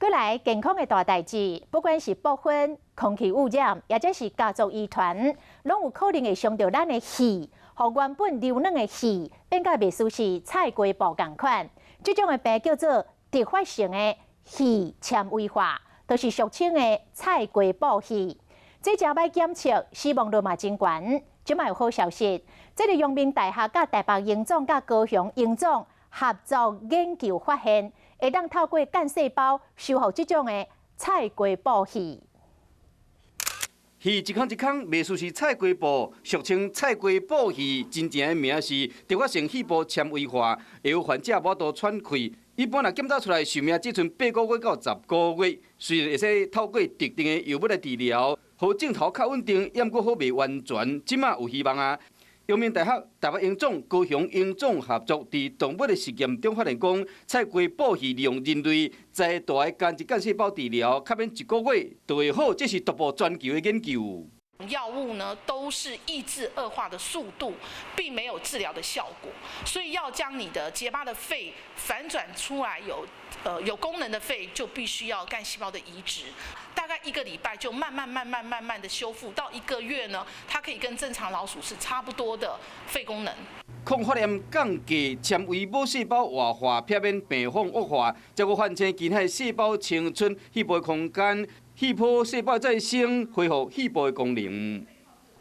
过来健康的大代志，不管是部分空气污染，或者是家族遗传，拢有可能会伤到咱的肺，互原本柔软的肺变甲袂舒适菜瓜布共款。这种的病叫做突发性的肺纤维化，就是俗称的菜瓜布肺。这正歹检测，死亡率嘛真悬。即卖有好消息，这个阳明大学甲台北荣总甲高雄荣总合作研究发现。 会当透过干细胞修复这种的菜瓜布肺。肺一空一空，袂输是菜瓜布，俗称菜瓜布肺，真正的名是突发性肺部纤维化，会有患者无度喘气。一般若检查出来，寿命只剩8个月到10个月。虽然会使透过特定的药物来治疗，好镜头较稳定，也毋过好袂完全。即马有希望啊！ 阳明大学、台北荣总、高雄荣总合作，伫动物的实验中发现讲，菜瓜布是利用人类在大的间质干细胞治疗，较免1个月就会好。这是独步全球的研究。 药物呢都是抑制恶化的速度，并没有治疗的效果，所以要将你的结巴的肺反转出来有功能的肺，就必须要干细胞的移植。大概1个礼拜就慢慢的修复，到1个月呢，它可以跟正常老鼠是差不多的肺功能。抗发炎降低纤维母细胞活化，避免病况恶化，才有唤醒其他细胞青春肺部的空间。 肺泡细胞再生，恢复肺部的功能。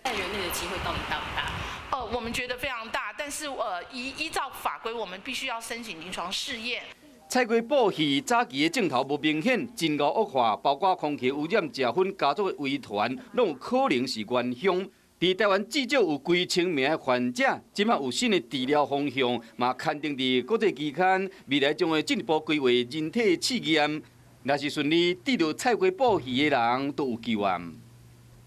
在人类的机会到底大不大？我们觉得非常大，但是依照法规，我们必须要申请临床试验。菜瓜布肺早期的症头无明显，真熬恶化，包括空气污染、食粉家族的遗传，拢有可能是原凶。伫台湾至少有几千名的患者，即马有新的治疗方向，嘛刊登伫国际期刊，未来将会进一步规划人体试验。若是顺利治疗菜瓜布肺的人，都有救啊！